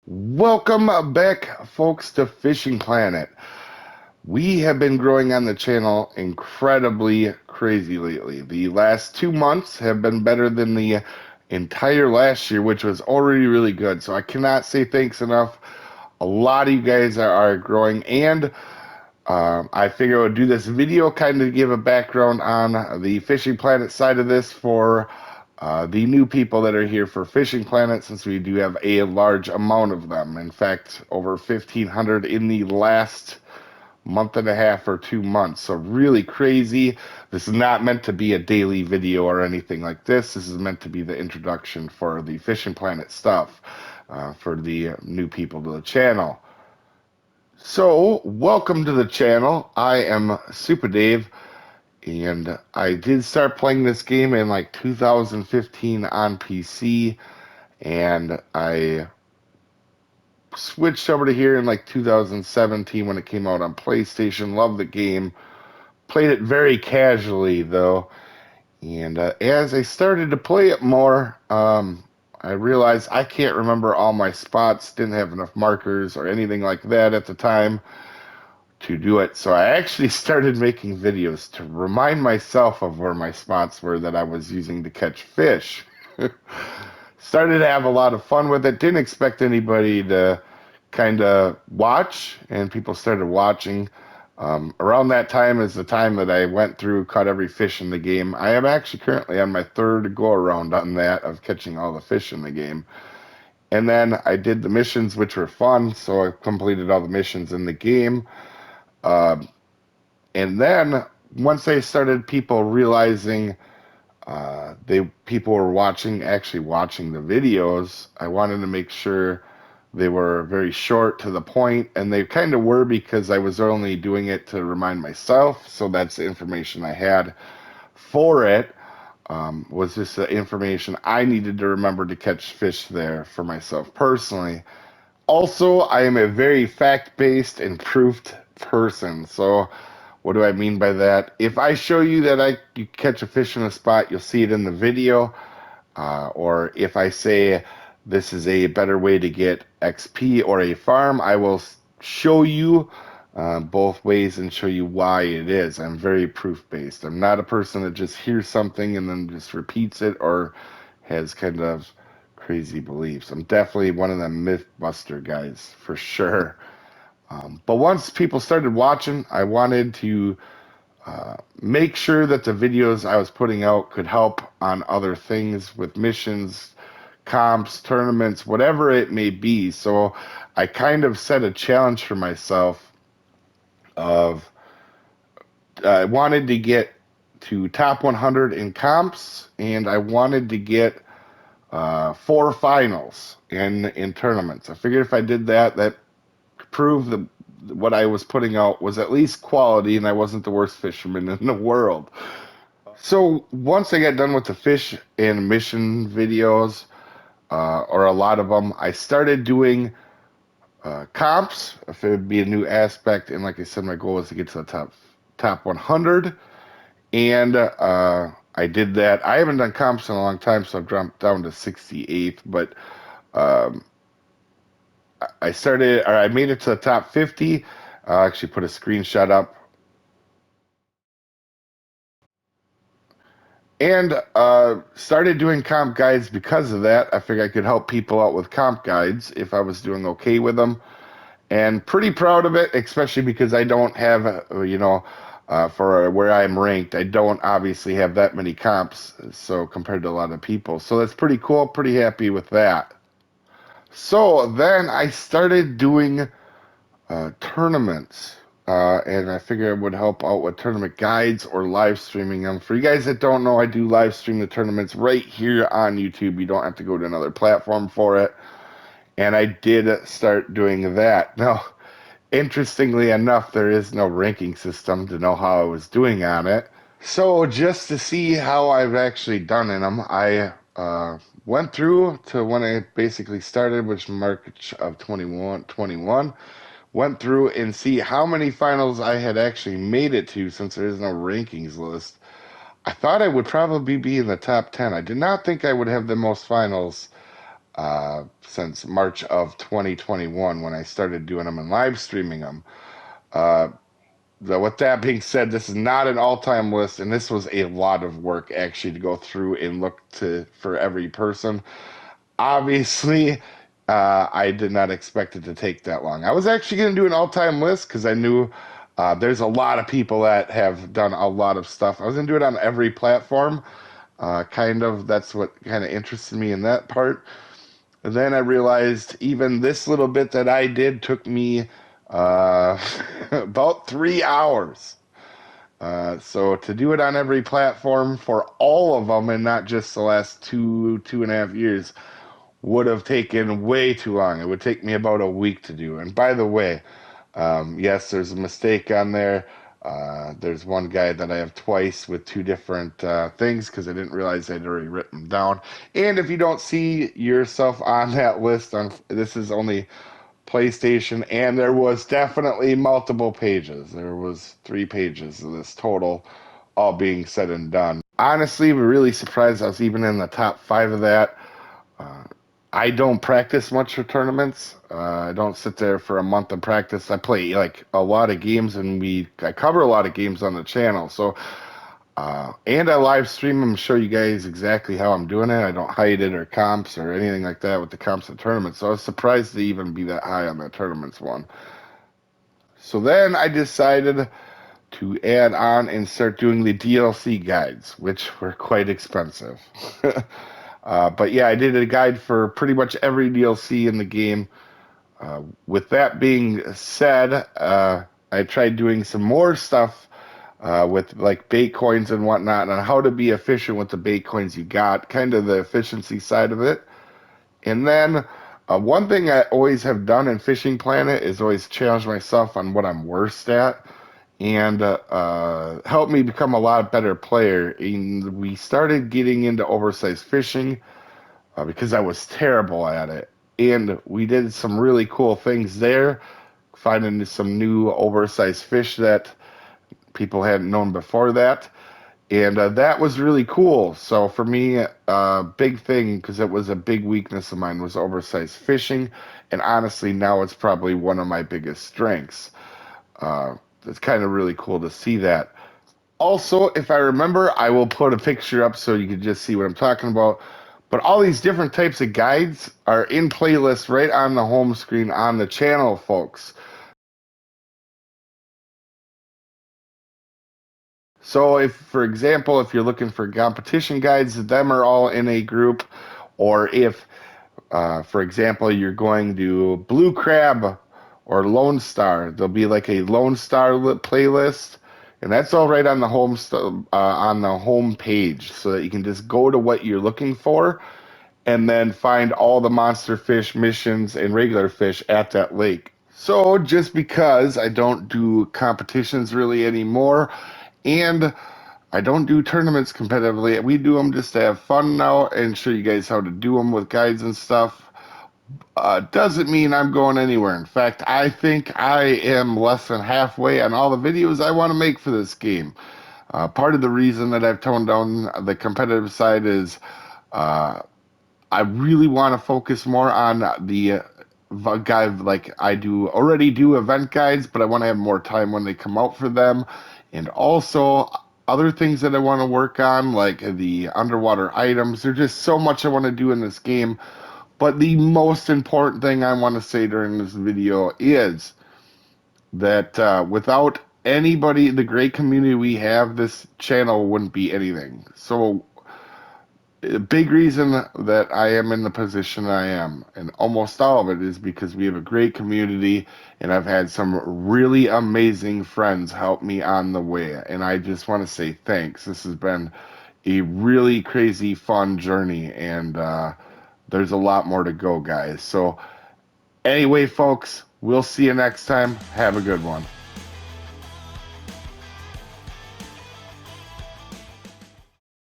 Welcome back, folks, to Fishing Planet. We have been growing on the channel incredibly crazy lately. The last 2 months have been better than the entire last year, which was already really good. So I cannot say thanks enough. A lot of you guys are growing, and I figure I would do this video kind of give a background on the Fishing Planet side of this for the new people that are here for Fishing Planet, since we do have a large amount of them. In fact, over 1,500 in the last month and a half or 2 months. So really crazy. This is not meant to be a daily video or anything like this. This is meant to be the introduction for the Fishing Planet stuff for the new people to the channel. So, welcome to the channel. I am Soopa-Dave, and I did start playing this game in like 2015 on PC, and I switched over to here in like 2017 when it came out on PlayStation. Loved the game. Played it very casually though, and as I started to play it more, I realized I can't remember all my spots, didn't have enough markers or anything like that at the time to do it. So I actually started making videos to remind myself of where my spots were that I was using to catch fish. Started to have a lot of fun with it. Didn't expect anybody to kind of watch, and people started watching. Around that time is the time that I went through, caught every fish in the game. I am actually currently on my third go around on that of catching all the fish in the game. And then I did the missions, which were fun, so I completed all the missions in the game. Uh, and then once I started people realizing people were actually watching the videos, I wanted to make sure they were very short to the point, and they kind of were because I was only doing it to remind myself. So that's the information I had for it. Was just the information I needed to remember to catch fish there for myself personally. Also, I am a very fact-based and proofed person. So what do I mean by that? If I show you that you catch a fish in a spot, you'll see it in the video. Or if I say this is a better way to get XP or a farm, I will show you both ways and show you why it is. I'm very proof-based. I'm not a person that just hears something and then just repeats it or has kind of crazy beliefs. I'm definitely one of the myth-buster guys, for sure. But once people started watching, I wanted to make sure that the videos I was putting out could help on other things with missions, comps, tournaments, whatever it may be. So I kind of set a challenge for myself of I wanted to get to top 100 in comps, and I wanted to get 4 finals in tournaments. I figured if I did that, that proved that what I was putting out was at least quality, and I wasn't the worst fisherman in the world. So once I got done with the fish and mission videos, or a lot of them, I started doing comps. If it would be a new aspect, and like I said, my goal was to get to the top 100, and I did that. I haven't done comps in a long time, so I've dropped down to 68th, but um, I made it to the top 50. I'll actually put a screenshot up. And started doing comp guides because of that. I figured I could help people out with comp guides if I was doing okay with them. And pretty proud of it, especially because I don't have, for where I'm ranked, I don't obviously have that many comps, so compared to a lot of people. So that's pretty cool, pretty happy with that. So then I started doing tournaments, and I figured it would help out with tournament guides or live streaming them. For you guys that don't know, I do live stream the tournaments right here on YouTube. You don't have to go to another platform for it. And I did start doing that. Now, interestingly enough, there is no ranking system to know how I was doing on it. So just to see how I've actually done in them, I went through to when I basically started, which March of 21, went through and see how many finals I had actually made it to, since there is no rankings list. I thought I would probably be in the top 10. I did not think I would have the most finals since March of 2021 when I started doing them and live streaming them. Uh, with that being said, this is not an all-time list, and this was a lot of work actually to go through and look for every person. Obviously, I did not expect it to take that long. I was actually going to do an all-time list because I knew there's a lot of people that have done a lot of stuff. I was going to do it on every platform. That's what kind of interested me in that part. And then I realized even this little bit that I did took me about 3 hours. So to do it on every platform for all of them and not just the last 2.5 years would have taken way too long. It would take me about a week to do. And by the way, yes, there's a mistake on there. There's one guy that I have twice with two different things because I didn't realize I'd already written them down. And if you don't see yourself on that list, this is only PlayStation, and there was definitely multiple pages. There was 3 pages of this total, all being said and done. Honestly, we're really surprised I was even in the top 5 of that. Uh, I don't practice much for tournaments. I don't sit there for a month and practice. I play like a lot of games, and I cover a lot of games on the channel. So, and I live stream them, show you guys exactly how I'm doing it. I don't hide it or comps or anything like that with the comps and tournaments. So I was surprised to even be that high on the tournaments one. So then I decided to add on and start doing the DLC guides, which were quite expensive. But yeah, I did a guide for pretty much every DLC in the game. With that being said, I tried doing some more stuff with like bait coins and whatnot on how to be efficient with the bait coins you got, kind of the efficiency side of it. And then one thing I always have done in Fishing Planet is always challenge myself on what I'm worst at and help me become a lot better player. And we started getting into oversized fishing because I was terrible at it. And we did some really cool things there, finding some new oversized fish that people hadn't known before that. And that was really cool. So for me, big thing, because it was a big weakness of mine, was oversized fishing. And honestly, now it's probably one of my biggest strengths. It's kind of really cool to see that. Also, if I remember, I will put a picture up so you can just see what I'm talking about. But all these different types of guides are in playlists right on the home screen on the channel, folks. So if, for example, if you're looking for competition guides, them are all in a group. Or if, for example, you're going to Blue Crab or Lone Star, there'll be like a Lone Star playlist, and that's all right on the home page, so that you can just go to what you're looking for and then find all the monster fish missions and regular fish at that lake. So just because I don't do competitions really anymore, and I don't do tournaments competitively, we do them just to have fun now and show you guys how to do them with guides and stuff. Doesn't mean I'm going anywhere. In fact, I think I am less than halfway on all the videos I want to make for this game. Part of the reason that I've toned down the competitive side is I really want to focus more on the guide, like I do already do event guides, but I want to have more time when they come out for them. And also other things that I want to work on, like the underwater items. There's just so much I want to do in this game. But the most important thing I want to say during this video is that without anybody, the great community we have, this channel wouldn't be anything. So a big reason that I am in the position I am, and almost all of it, is because we have a great community, and I've had some really amazing friends help me on the way. And I just want to say thanks. This has been a really crazy, fun journey, and there's a lot more to go, guys. So, anyway, folks, we'll see you next time. Have a good one.